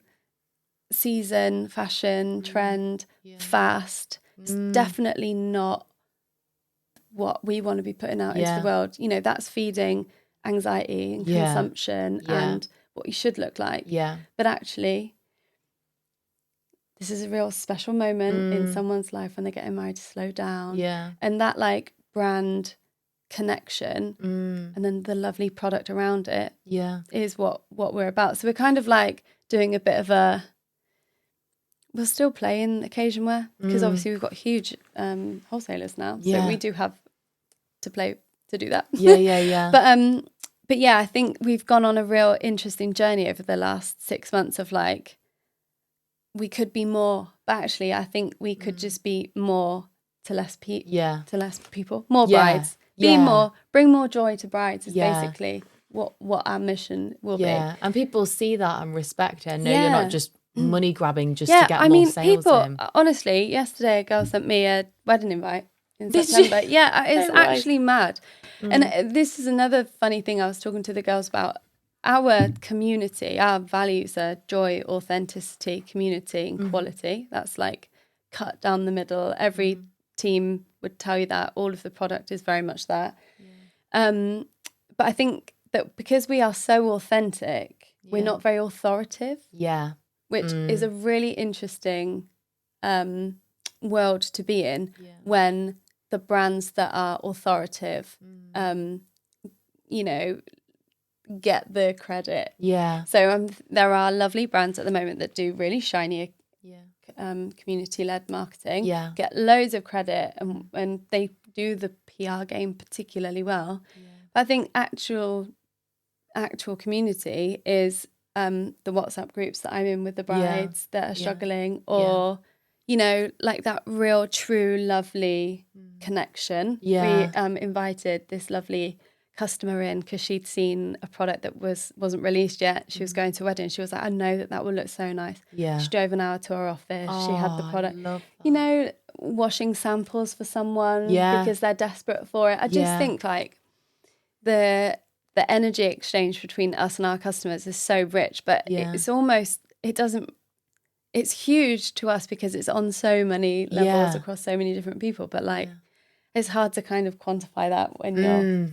season, fashion, trend, fast. It's definitely not what we want to be putting out into the world. You know, that's feeding anxiety and consumption and what you should look like. But actually, this is a real special moment in someone's life when they're getting married to slow down. And that like brand connection and then the lovely product around it is what we're about. So we're kind of like doing a bit of a, we'll still play in occasion wear because obviously we've got huge wholesalers now. So we do have to play to do that. But yeah, I think we've gone on a real interesting journey over the last 6 months of like, we could be more, but actually I think we could just be more to less people, more brides. Be more, bring more joy to brides is basically what our mission will be. And people see that and respect it and know you're not just money grabbing just to get more sales people, in. Honestly, yesterday a girl sent me a wedding invite in September. It's actually mad. And this is another funny thing I was talking to the girls about. Our community, our values are joy, authenticity, community and quality. That's like cut down the middle. Every team would tell you that. All of the product is very much that. But I think that because we are so authentic, we're not very authoritative. Which is a really interesting world to be in when the brands that are authoritative, you know, get the credit. So there are lovely brands at the moment that do really shiny community-led marketing, get loads of credit and they do the PR game particularly well. But I think actual community is the WhatsApp groups that I'm in with the brides that are struggling or, you know, like that real, true, lovely connection. We invited this lovely customer in because she'd seen a product that wasn't released yet. She was going to a wedding. She was like, I know that will look so nice. She drove an hour to our office. She had the product. You know, washing samples for someone because they're desperate for it. I just think like the energy exchange between us and our customers is so rich, but it's huge to us because it's on so many levels across so many different people. But like, it's hard to kind of quantify that when you're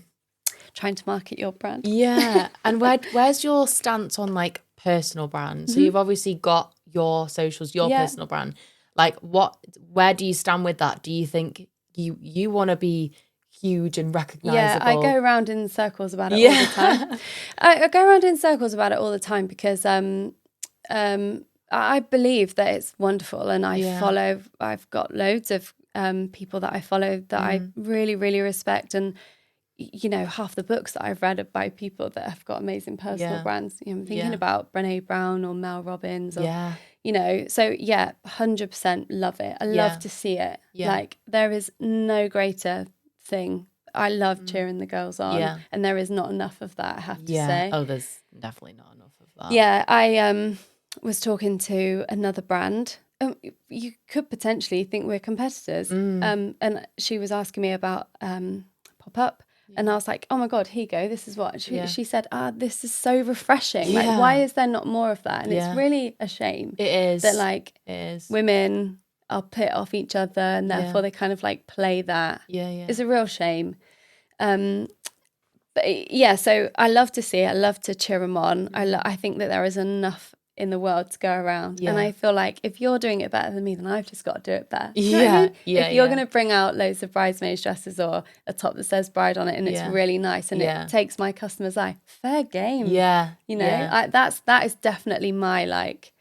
trying to market your brand. And where's your stance on like personal brands? So you've obviously got your socials, your personal brand. Like where do you stand with that? Do you think you want to be huge and recognizable? I go around in circles about it all the time. I go around in circles about it all the time because I believe that it's wonderful, and I've got loads of people that I follow that I really, really respect, and you know, half the books that I've read are by people that have got amazing personal brands. You know, I'm thinking about Brené Brown or Mel Robbins or you know, so 100% love it. I love to see it. Like there is no greater thing. I love cheering the girls on, and there is not enough of that, I have to say. Oh, there's definitely not enough of that. I was talking to another brand. You could potentially think we're competitors, and she was asking me about pop-up, and I was like, oh my God, here you go, this is what she said, this is so refreshing. Like, why is there not more of that? And it's really a shame. It is. That like women are pit off each other, and therefore they kind of like play that. It's a real shame. But so I love to see it. I love to cheer them on. I think that there is enough in the world to go around, and I feel like if you're doing it better than me, then I've just got to do it better. You know what I mean? If you're going to bring out loads of bridesmaids dresses or a top that says bride on it, and it's really nice, and it takes my customer's eye, fair game. You know, that is definitely my like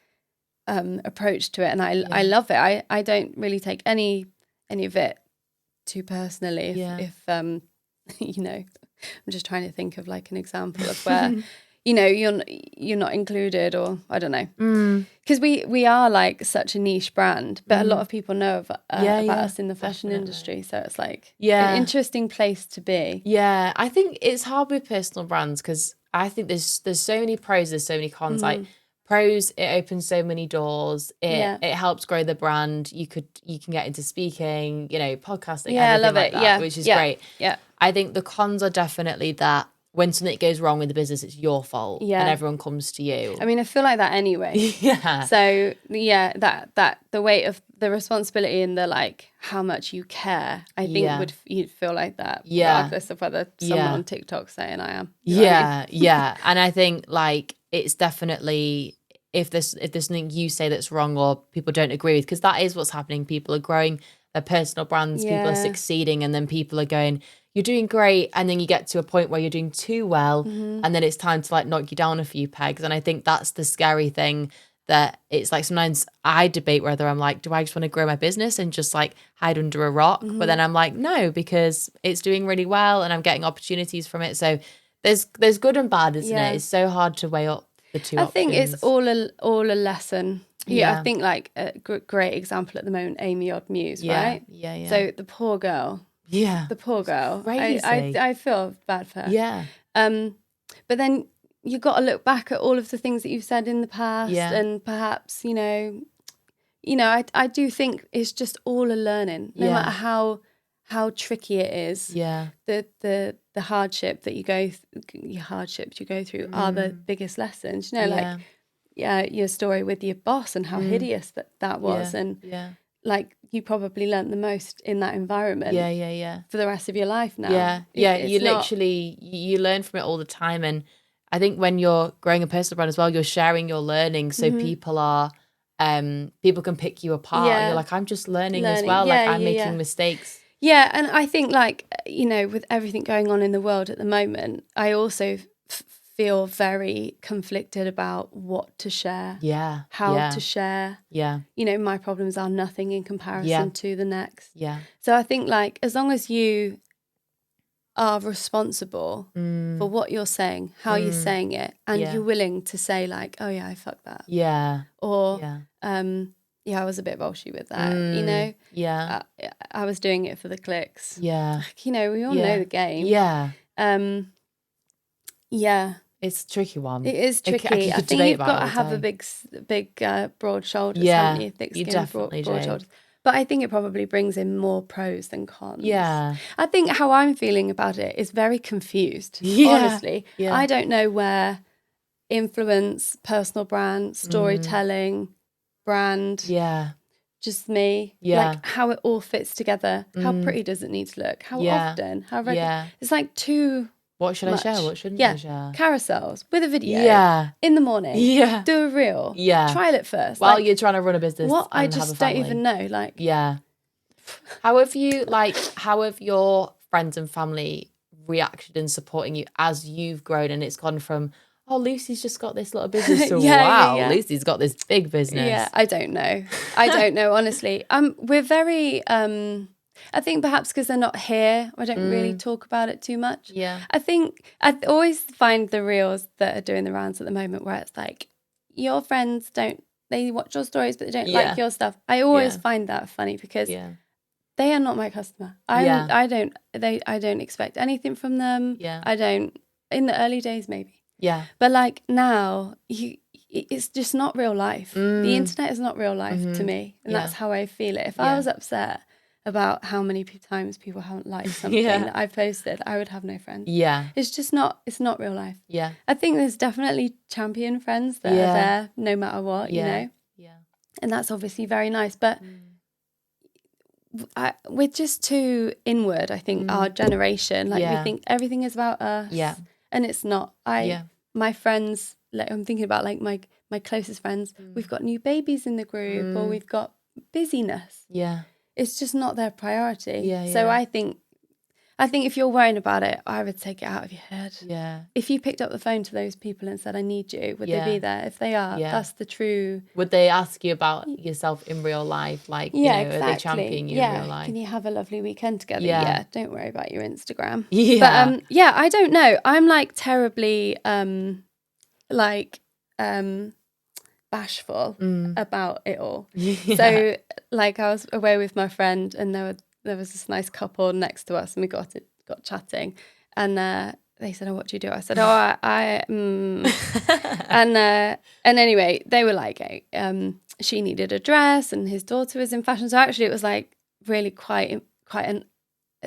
approach to it, and I love it. I don't really take any of it too personally. If you know, I'm just trying to think of like an example of where you're not included, or I don't know. Because we are like such a niche brand, but a lot of people know about us in the fashion industry. So it's like an interesting place to be. Yeah, I think it's hard with personal brands because I think there's so many pros, there's so many cons. Like pros, it opens so many doors. It helps grow the brand. You can get into speaking, podcasting, everything like that, which is great. Yeah. I think the cons are definitely that when something goes wrong with the business, it's your fault and everyone comes to you. I mean, I feel like that anyway. Yeah. So that the weight of the responsibility and the like how much you care, I think you'd feel like that regardless of whether someone on TikTok's saying I am. Yeah. And I think like it's definitely if there's something you say that's wrong or people don't agree with, because that is what's happening. People are growing their personal brands, people are succeeding, and then people are going, you're doing great, and then you get to a point where you're doing too well, and then it's time to like knock you down a few pegs. And I think that's the scary thing, that it's like sometimes I debate whether I'm like, do I just want to grow my business and just like hide under a rock? But then I'm like, no, because it's doing really well and I'm getting opportunities from it. So there's good and bad, isn't it? It's so hard to weigh up the two options. I think it's all a lesson. I think like a great example at the moment, Amy Odd Muse, right? Yeah. So the poor girl. Yeah. The poor girl. Crazy. I feel bad for her. Yeah. But then you got to look back at all of the things that you've said in the past, and perhaps I do think it's just all a learning, no matter how tricky it is. Yeah. The hardship that you go through are the biggest lessons. Your story with your boss and how hideous that was, and like you probably learnt the most in that environment. Yeah. For the rest of your life now. You learn from it all the time, and I think when you're growing a personal brand as well, you're sharing your learning, so people can pick you apart. Yeah. You're like, I'm just learning as well. Like I'm making mistakes. Yeah, and I think like with everything going on in the world at the moment, I also feel very conflicted about what to share. How to share. My problems are nothing in comparison to the next. So I think like as long as you are responsible for what you're saying, how you're saying it, and you're willing to say like, oh yeah, I fucked that. Or I was a bit bolshy with that, I was doing it for the clicks. We all know the game. It's a tricky one. It is tricky. I think you've got to have a big broad shoulders, haven't you? Thick skin, broad shoulders. But I think it probably brings in more pros than cons. Yeah. I think how I'm feeling about it is very confused, honestly. I don't know where influence, personal brand, storytelling, brand, just me, like how it all fits together. How pretty does it need to look? How often? How regular? It's like too What should much. I share? What shouldn't I share? Carousels with a video in the morning. Do a reel. Trial it first. While you're trying to run a business. What? I just don't even know. Like, How have your friends and family reacted in supporting you as you've grown and it's gone from, oh, Lucy's just got this little business to Lucy's got this big business. Yeah, I don't know. Honestly. We're very I think perhaps because they're not here, I don't really talk about it too much. I think I always find the reels that are doing the rounds at the moment where it's like, your friends they watch your stories but they don't like your stuff. I always find that funny because they are not my customer. I don't expect anything from them. I don't, in the early days maybe. But like now, it's just not real life. The internet is not real life to me. And that's how I feel it. If I was upset about how many times people haven't liked something that I posted, I would have no friends. It's just not, it's not real life. I think there's definitely champion friends that are there no matter what, you know? And that's obviously very nice. But we're just too inward, I think, our generation. Like we think everything is about us. And it's not. My friends, like I'm thinking about like my closest friends, we've got new babies in the group or we've got busyness. It's just not their priority. So I think if you're worrying about it, I would take it out of your head. If you picked up the phone to those people and said, I need you, would they be there? If they are, that's the true. Would they ask you about yourself in real life? Like, exactly. Are they championing you in real life? Can you have a lovely weekend together? Don't worry about your Instagram. But I don't know. I'm like terribly like bashful about it all. Yeah. So like I was away with my friend, and there was this nice couple next to us, and we got chatting, and they said, "Oh, what do you do?" I said, "Oh, I and anyway, they were like, she needed a dress, and his daughter was in fashion. So actually, it was like really quite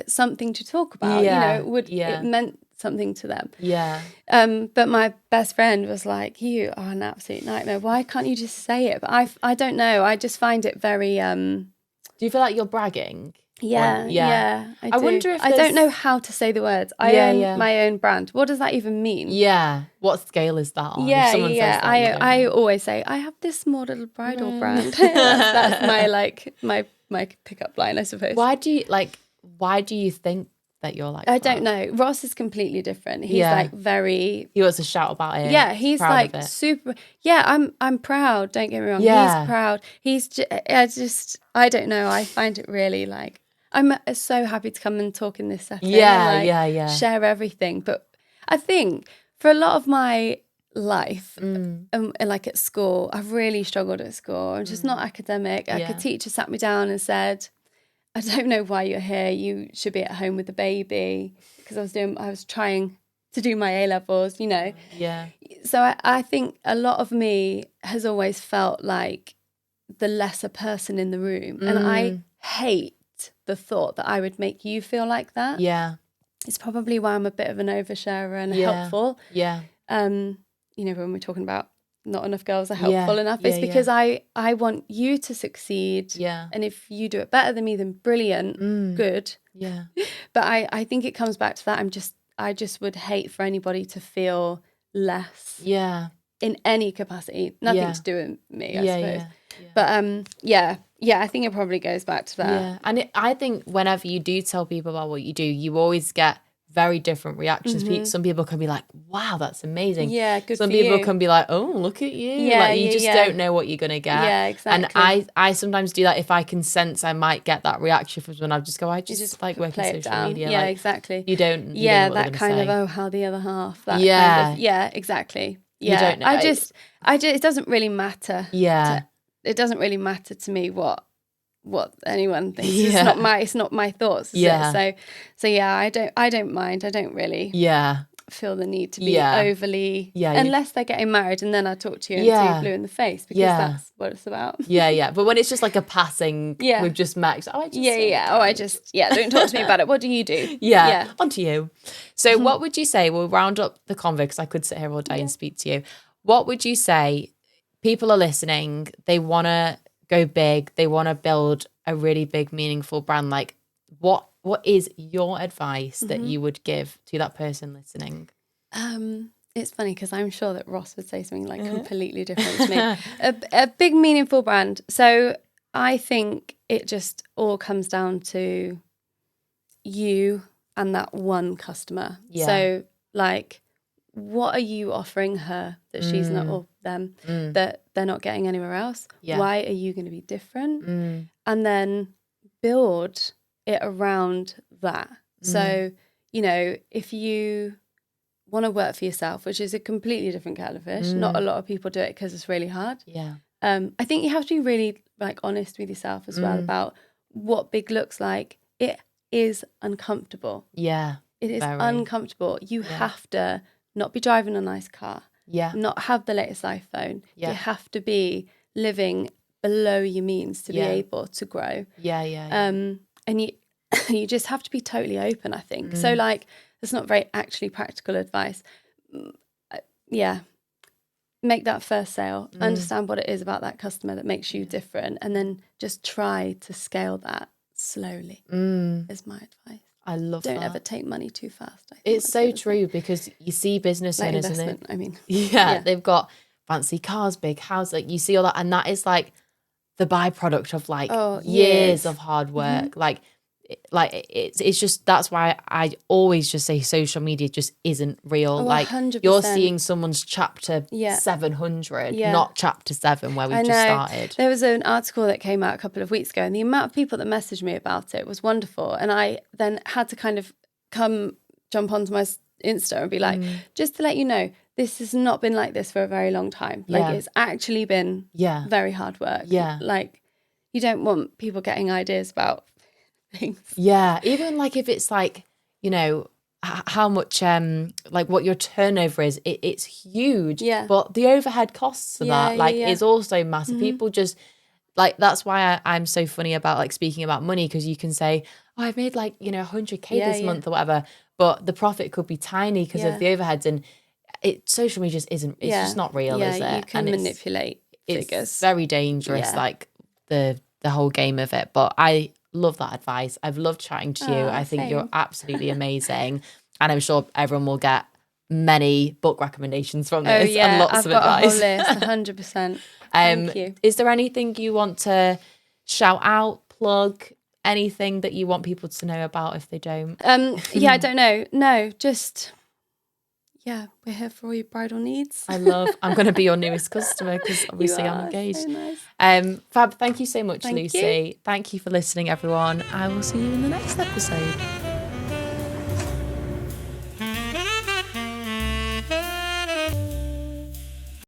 something to talk about. Yeah, it meant something to them. Yeah. But my best friend was like, "You are an absolute nightmare. Why can't you just say it?" But I don't know. I just find it very. Do you feel like you're bragging? Yeah. I wonder if I don't know how to say the words. I own my own brand. What does that even mean? Yeah. What scale is that on? Yeah, If someone says that, I always say I have this small little bridal brand. that's my my pickup line, I suppose. Why do you think that you're like I that? don't know. Ross is completely different. He's like very. He wants to shout about it. Yeah, he's like super. Yeah, I'm proud. Don't get me wrong. Yeah. He's proud. I don't know. I find it really like. I'm so happy to come and talk in this setting. Yeah. Share everything. But I think for a lot of my life, like at school, I've really struggled at school. I'm just not academic. Like a teacher sat me down and said, "I don't know why you're here. You should be at home with the baby," because I was trying to do my A-levels, Yeah. So I think a lot of me has always felt like the lesser person in the room, and I hate the thought that I would make you feel like that. Yeah. It's probably why I'm a bit of an oversharer and helpful. Yeah. When we're talking about not enough girls are helpful enough, it's because I want you to succeed. Yeah. And if you do it better than me, then brilliant, good. Yeah. But I think it comes back to that. I just would hate for anybody to feel less. Yeah. In any capacity. Nothing to do with me, I suppose. Yeah. But I think it probably goes back to that. Yeah. And I think whenever you do tell people about what you do, you always get very different reactions. Some people can be like, "Wow, that's amazing." Yeah, good Some for you. people can be like, "Oh, look at you." Yeah, you just don't know what you're gonna get. Yeah, exactly. And I sometimes do that if I can sense I might get that reaction from when I just go, I just like working social media. Yeah, like, exactly. You don't know what that kind say. of how the other half. That yeah. kind of, yeah, exactly. Yeah. You don't know. I just it doesn't really matter. Yeah. It doesn't really matter to me what anyone thinks. It's not my thoughts. So I don't mind. I don't really feel the need to be overly unless they're getting married, and then I talk to you and too blue in the face because that's what it's about. But when it's just like a passing, we've just met. Don't talk to me about it. What do you do? On to you. So what would you say, we'll round up the convo because I could sit here all day and speak to you. What would you say, people are listening, they want to go big, they want to build a really big, meaningful brand. Like, what is your advice that you would give to that person listening? It's funny because I'm sure that Ross would say something like completely different to me. A big, meaningful brand. So I think it just all comes down to you and that one customer. Yeah. So like, what are you offering her that she's not, or them, that they're not getting anywhere else? Yeah. Why are you going to be different? And then build it around that. So, if you want to work for yourself, which is a completely different kettle of fish, not a lot of people do it because it's really hard. Yeah. I think you have to be really like honest with yourself as well about what big looks like. It is uncomfortable. Yeah. It is uncomfortable. You have to not be driving a nice car. Yeah. Not have the latest iPhone. Yeah. You have to be living below your means to be able to grow. Yeah. And you just have to be totally open, I think. So like, it's not very actually practical advice. Make that first sale, understand what it is about that customer that makes you different, and then just try to scale that slowly is my advice. I love that. Don't ever take money too fast. It's so true because you see business like owners, investment, I mean. Yeah, they've got fancy cars, big house, like you see all that, and that is like the byproduct of like years of hard work. It's just, that's why I always just say social media just isn't real. 100%. You're seeing someone's chapter 700, not chapter 7 where we just started. There was an article that came out a couple of weeks ago, and the amount of people that messaged me about it was wonderful. And I then had to kind of jump onto my Insta and be like, just to let you know, this has not been like this for a very long time. Like Yeah. it's actually been very hard work. Yeah. Like you don't want people getting ideas about things. Yeah. Even like if it's like, you know, how much like what your turnover is, it's huge. Yeah. But the overhead costs for that like is also massive. People just like, that's why I'm so funny about like speaking about money, because you can say, oh, I've made like, you know, 100K this month or whatever, but the profit could be tiny because of the overheads. And social media just isn't, it's just not real, is it? You can manipulate figures. It's very dangerous, like the whole game of it. But I love that advice. I've loved chatting to you. I think you're absolutely amazing. And I'm sure everyone will get many book recommendations from this and lots of advice. I've got a whole list, 100%. Thank you. Is there anything you want to shout out, plug, anything that you want people to know about if they don't? I don't know. No, just... we're here for all your bridal needs. I'm going to be your newest customer because obviously I'm engaged. So nice. Fab, thank you so much, Thank Lucy. you. Thank you for listening, everyone. I will see you in the next episode.